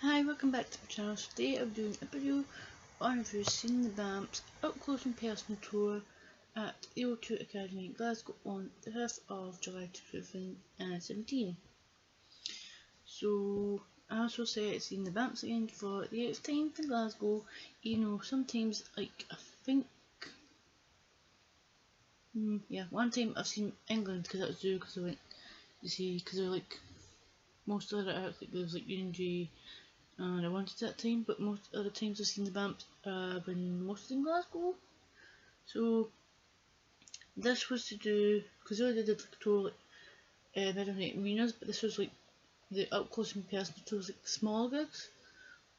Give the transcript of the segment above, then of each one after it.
Hi, welcome back to my channel. Today I'm doing a video on if you've seen the Vamps up close and personal tour at the O2 Academy Glasgow on the 5th of July 2017. So I also say I've seen the Vamps again for the 8th time in Glasgow, even though sometimes, like, I think, yeah, one time I've seen England because that was due because I went, you see, because they're like, most of the acts, like, there was like UNG and I wanted that time, but most other times I've seen the Vamps been mostly in Glasgow. So this was to do, because I already did like a tour like Midnight Arenas, but this was like the up close and personal tours, like the small gigs.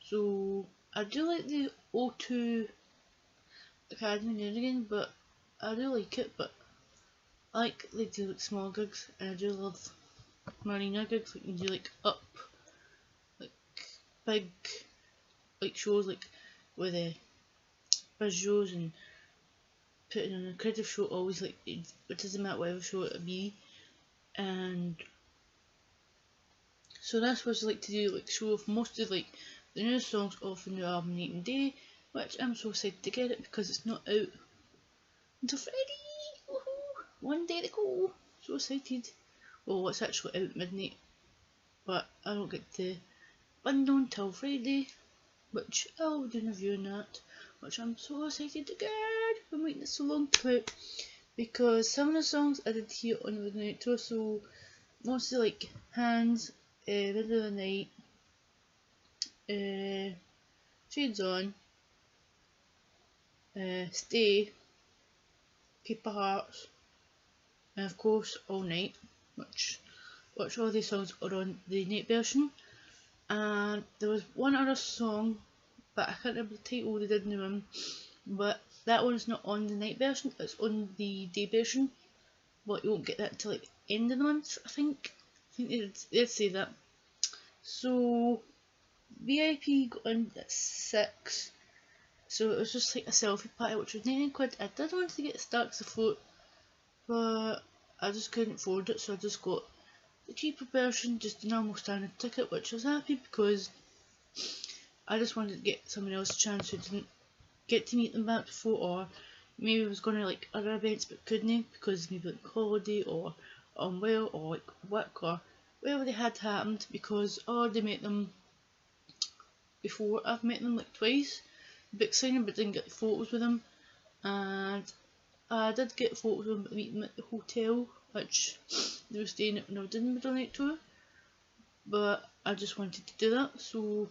So I do like the O2 Academy now and again, but I do like it, but I like they do like small gigs, and I do love marina gigs, like you do like up, like big like shows like with visuals and putting on a creative show. Always like it doesn't matter whatever show it be, and so this was like to do like show off most of like the new songs off the new album Night and Day, which I'm so excited to get it because it's not out until Friday. Woohoo! One day to go. So excited. Well, it's actually out midnight, but I don't get the bundle until Friday, which I'll do a review on that, which I'm so excited to get. I've been waiting so long to put, because some of the songs I did hear on the night tour, so mostly like Hands, Middle of the Night, Shades On, Stay, Paper Hearts, and of course All Night, which all these songs are on the night version. And there was one other song, but I can't remember the title they did in the room, but that one's not on the night version, it's on the day version, but you won't get that till like end of the month, I think they'd say that. So VIP got in at 6, so it was just like a selfie party, which was £90. I did want to get Starks afloat, but I just couldn't afford it, so I just got the cheaper version, just the normal standard ticket, which I was happy because I just wanted to get someone else a chance who didn't get to meet them back before, or maybe was going to like other events but couldn't because maybe like holiday or unwell or like work or whatever they had happened, because I already met them before. I've met them like twice, big signing, but didn't get photos with them, and I did get photos with them but meet them at the hotel which they were staying at when I was in the middle night tour, but I just wanted to do that, so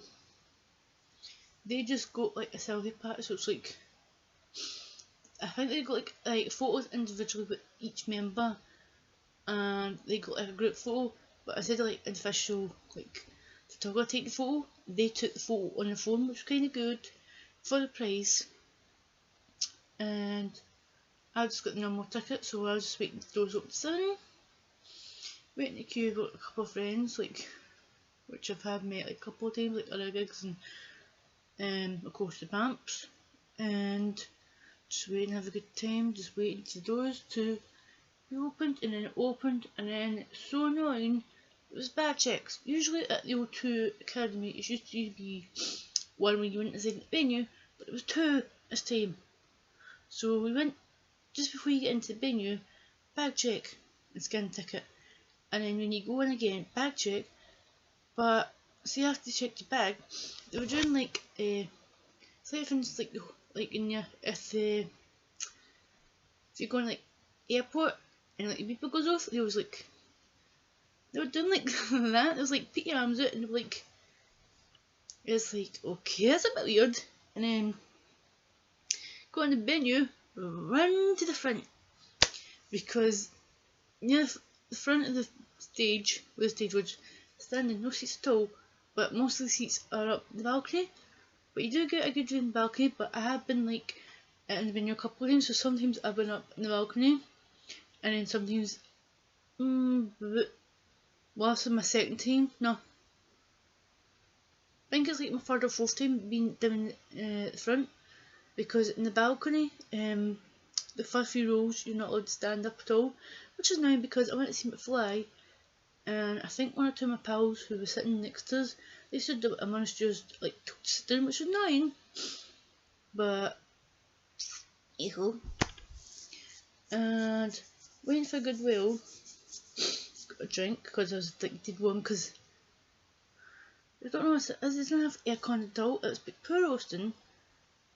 they just got like a selfie party, so it's like I think they got like photos individually with each member, and they got like a group photo, but instead of like an official like photographer take the photo, they took the photo on their phone, which was kind of good for the price. And I just got the normal ticket, so I was just waiting for doors open to 7, waiting to queue with a couple of friends, like which I've had met like a couple of times, like other gigs, and of course the Vamps, and just waiting to have a good time, just waiting for the doors to be opened, and then it opened, and then it's so annoying, it was bad checks. Usually at the O2 Academy it used to be one when you went inside the venue, but it was 2 this time. So we went just before you get into the venue, bag check and scan ticket, and then when you go in again, bag check, but see after they checked your bag, they were doing like it's like things like in your if you're going like airport and like the beeper goes off, they were doing like that. It was like put your arms out and they were like, it's like okay, that's a bit weird, and then go on the venue, run to the front, because near the front of the stage, where the stage was standing, no seats at all, but most of the seats are up the balcony, but you do get a good view in the balcony. But I have been like in the venue a couple of times, so sometimes I've been up in the balcony, and then sometimes last my second time, no, I think it's like my third or fourth time being down the front, because in the balcony, the first few rows you're not allowed to stand up at all, which is annoying because I went to see McFly and I think one or two of my pals who were sitting next to us, they said that I managed to just like sit down, which was annoying, but equal. And waiting for Goodwill, got a drink because I was addicted one, because I don't know what it is, it doesn't have aircon at all. It's been poor roasting.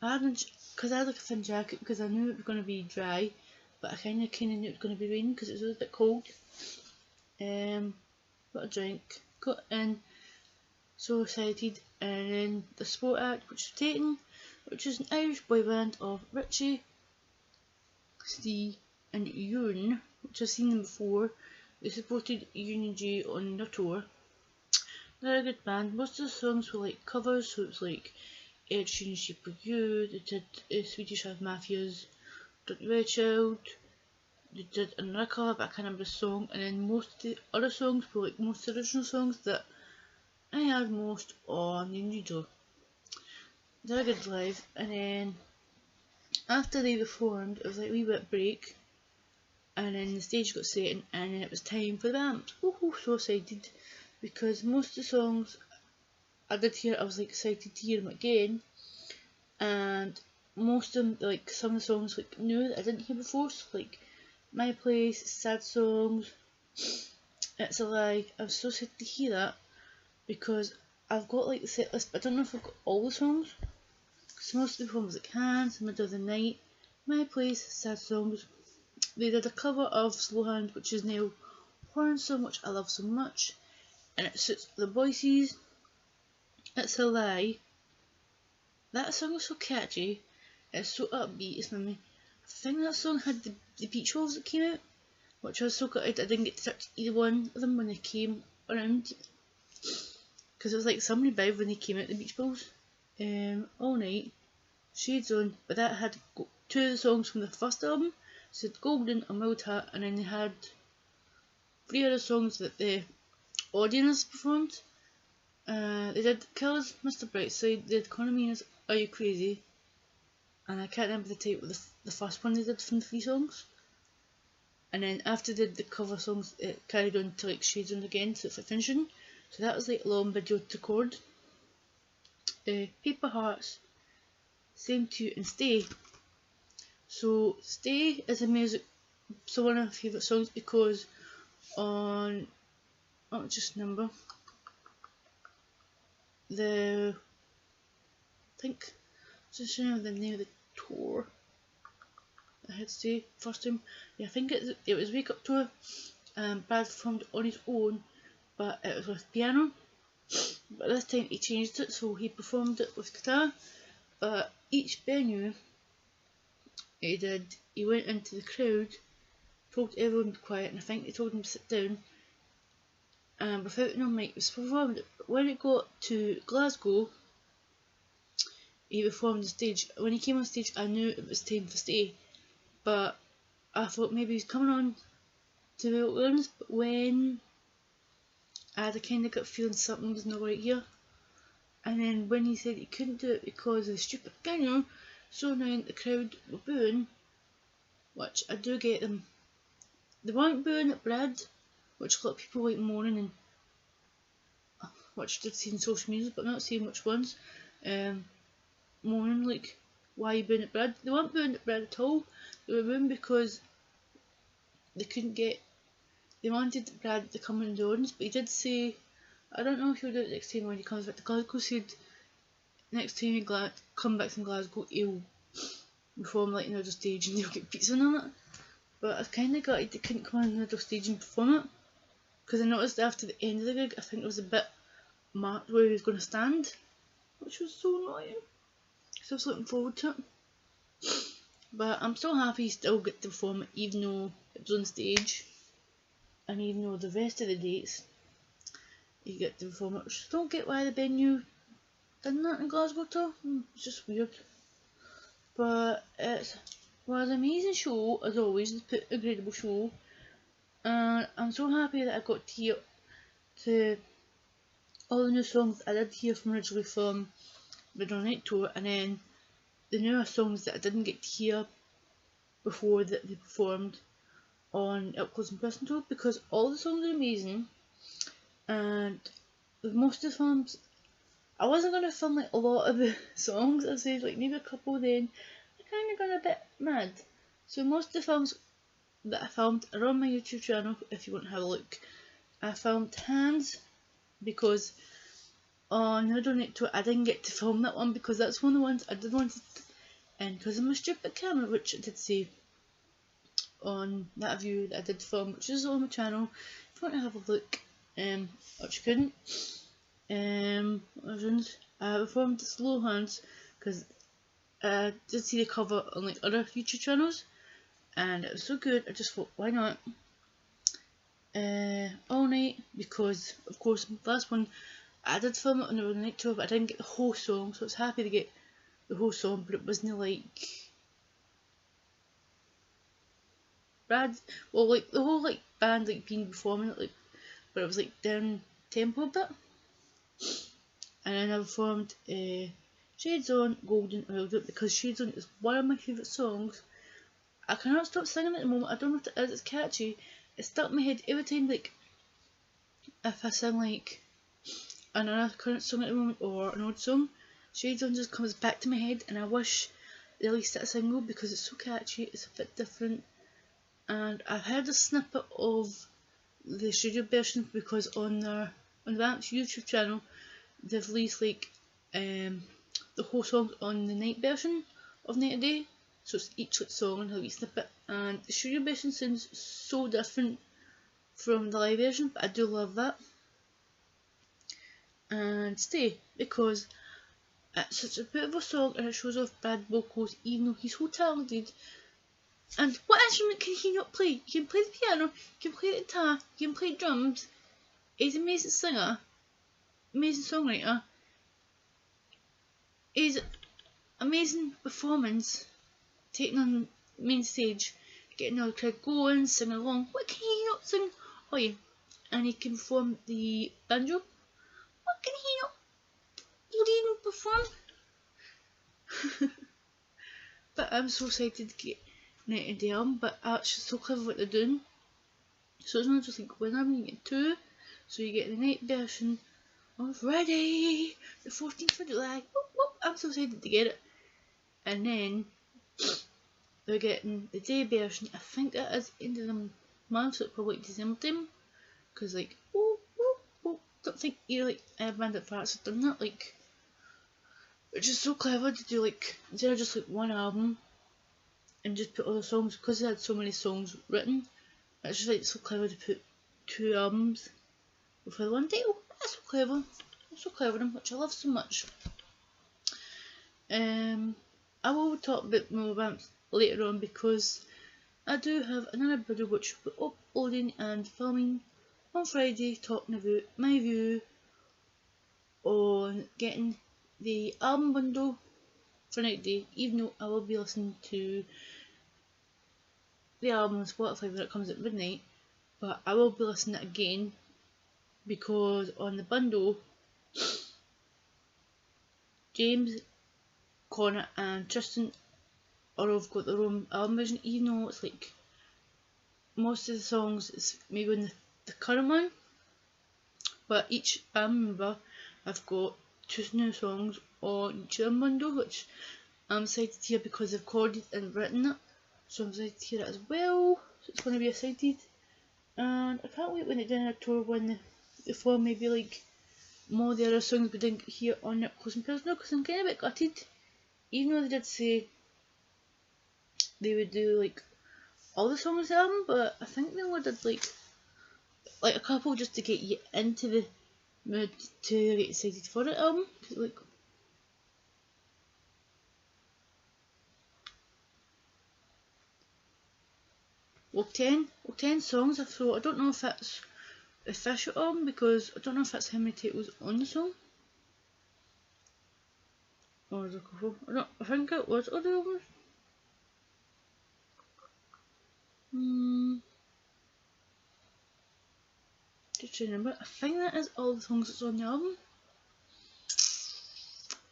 I hadn't, because I had like a thin jacket because I knew it was going to be dry, but I kind of knew it was going to be raining because it was a bit cold. Got a drink, got in, so excited, and then the sport act, which was Taken, which is an Irish boy band of Richie, Steve and Ewan, which I've seen them before. They supported Union J on their tour. They're a good band. Most of the songs were like covers, so it was like Ed Sheeran's Shape of You, they did Swedish House Mafia's Dirty Red Child, they did another cover but I can't remember the song, and then most of the other songs were like most original songs that I had most on the radio. They're a good live, and then after they performed it was like a wee bit break, and then the stage got set and then it was time for the Vamps. Oh, so excited, because most of the songs I did hear, I was like excited to hear them again, and most of them, like some of the songs like new that I didn't hear before, so like My Place, Sad Songs, It's a Lie. I was so sad to hear that because I've got like the set list, but I don't know if I've got all the songs, because most of the performers like Hands, Middle of the Night, My Place, Sad Songs. They did a cover of Slow Hand, which is Neil Horn so much I love so much, and it suits the voices. It's a Lie. That song was so catchy. It's so upbeat. It's I think that song had the Beach Wolves that came out, which I was so gutted I didn't get to touch either one of them when they came around, because it was like somebody big when they came out, the Beach Wolves. All Night, Shades On, but that had two of the songs from the first album, so Golden and Wild Hat, and then they had three other songs that the audience performed. They did Killers, Mr. Brightside, they did Conaminas, Are You Crazy, and I can't remember the title of the first one they did from the three songs. And then after they did the cover songs, it carried on to like Shades On again, so it's like finishing. So that was like a long video to record. Paper Hearts, Same To You, and Stay. So Stay is a music, so one of my favourite songs, because on, I'll just remember, I think, just remember the name of the tour I had to say first time. Yeah, I think it was Wake Up Tour. Brad performed on his own, but it was with piano. But this time he changed it, so he performed it with guitar. But each venue he went into the crowd, told everyone to be quiet, and I think they told him to sit down. And without no mic, it was performed. But when it got to Glasgow, he performed the stage. When he came on stage, I knew it was time to Stay, but I thought maybe he's coming on to the Williams. But when I had a kind of gut feeling something was not right here, and then when he said he couldn't do it because of the stupid piano, so now the crowd were booing, which I do get them. They weren't booing at Brad, which a lot of people like moaning, and which I did see in social media, but I'm not saying which ones. Moaning like, why are you booing at Brad? They weren't booing at Brad at all. They were booing because they couldn't get, they wanted Brad to come in the audience, but he did say, I don't know if he'll do it next time when he comes back to Glasgow. Said next time he come back from Glasgow, he'll perform like another stage and they'll get pizza on it. But I kind of got they couldn't come on another stage and perform it, because I noticed after the end of the gig, I think there was a bit marked where he was going to stand, which was so annoying. So I was looking forward to it. But I'm still happy he still get to perform it, even though it was on stage, and even though the rest of the dates you get to perform it. I just don't get why the venue did that in Glasgow at all. It's just weird. But it was an amazing show, as always. They put a incredible show, and I'm so happy that I got to hear to all the new songs I did hear from originally from the Night Tour, and then the newer songs that I didn't get to hear before that they performed on Up Close and Personal Tour, because all the songs are amazing. and with most of the films, I wasn't going to film like a lot of the songs. I said like maybe a couple, then I kind of got a bit mad. So most of the films that I filmed are on my YouTube channel if you want to have a look. I filmed Hands because on No Donate to It I didn't get to film that one because that's one of the ones I did want to, and because of my stupid camera, which I did say on that view that I did film, which is on my channel if you want to have a look, which you couldn't. I filmed Slow Hands because I did see the cover on like other YouTube channels and it was so good, I just thought why not. All Night because of course the last one I did film it on the night tour but I didn't get the whole song, so I was happy to get the whole song, but it wasn't like bad, well like the whole like band like being performing it, like, but it was like down tempo a bit. And then I performed Shades On, Golden Oil because Shades On is one of my favourite songs. I cannot stop singing at the moment, I don't know what it is, it's catchy. It's stuck in my head every time, like if I sing like another current song at the moment or an old song, Shades On just comes back to my head, and I wish they released it a single because it's so catchy, it's a bit different. And I've heard a snippet of the studio version because on the Vamps YouTube channel they've released like the whole song on the night version of Night and Day, so it's each song and a wee snippet, and the studio version sounds so different from the live version, but I do love that. And Stay because it's such a beautiful song and it shows off Brad vocals even though he's so talented. And what instrument can he not play? He can play the piano, he can play the guitar, he can play drums. He's an amazing singer, amazing songwriter. He's amazing performance, taking on the main stage, getting all the crowd going, singing along. What can he not sing? Oh yeah, and he can perform the banjo. What can he not even perform? But I'm so excited to get Night and Day album, but actually so clever what they're doing. So it's not just like one album, you get two. So you get the night version on Friday, the 14th of July. Whoop, whoop. I'm so excited to get it. And then they're getting the day version. I think that is end of the month, so it's probably like December time. Because like, don't think you like band at Farts have done that. Like, which is so clever to do, like instead of just like one album and just put all the songs, because they had so many songs written. It's just like so clever to put two albums for the one title. That's so clever. That's so clever, which I love so much. I will talk a bit more about later on because I do have another video which will be uploading and filming on Friday talking about my view on getting the album bundle for Night Day, even though I will be listening to the album on Spotify when it comes at midnight, but I will be listening again because on the bundle James, Connor and Tristan all have got their own album version, even though it's like most of the songs is maybe on the current one, but each album member have got two new songs on each album bundle, which I'm excited to hear because they've recorded and written it, so I'm excited to hear it as well, so it's going to be excited. And I can't wait when they do a tour when the form maybe like more of the other songs we didn't hear on it close and personal, because I'm kind of a bit gutted, even though they did say they would do like all the songs on the album, but I think they only did like a couple just to get you into the mood to get excited for the album. Like, well, 10 songs. So I don't know if that's the official album because I don't know if that's how many titles on the song. Or is it a couple? I think it was other albums. Just remember, I think that is all the songs that's on the album.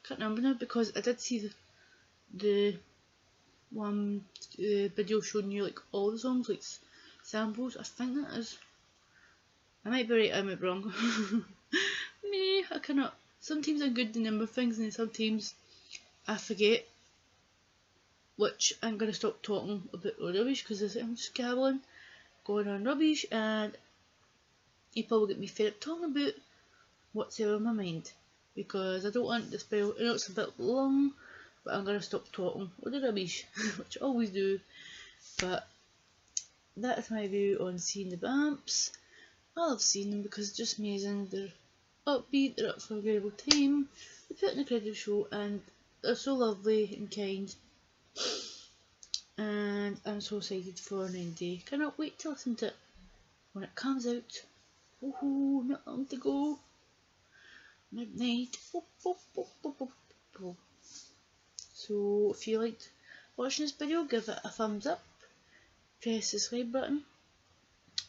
Can't remember now because I did see the one video showing you like all the songs, like samples. I think that is I might be right, I might be wrong. Me, I cannot. Sometimes I'm good to remember things and sometimes I forget. Which I'm going to stop talking about rubbish because I'm just gabbling, going on rubbish, and people will get me fed up talking about what's on my mind. Because I don't want this spell, I know it's a bit long, but I'm going to stop talking all the rubbish, which I always do. But that is my view on seeing the Vamps. I love seeing them because it's just amazing. They're upbeat, they're up for a incredible time, they put on an incredible show, and they're so lovely and kind. And I'm so excited for 9 Day. Cannot wait to listen to it when it comes out. Woohoo, not long to go. Midnight. So if you liked watching this video, give it a thumbs up. Press the subscribe button.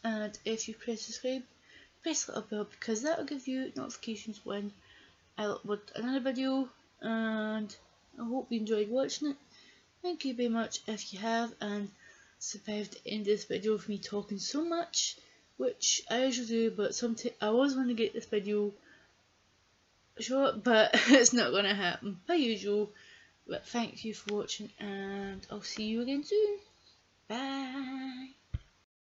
And if you press subscribe, press the little bell because that will give you notifications when I upload another video. And I hope you enjoyed watching it. Thank you very much if you have and survived the end of this video with me talking so much, which I usually do, but sometimes I always want to get this video short, but it's not going to happen per usual. But thank you for watching and I'll see you again soon. Bye.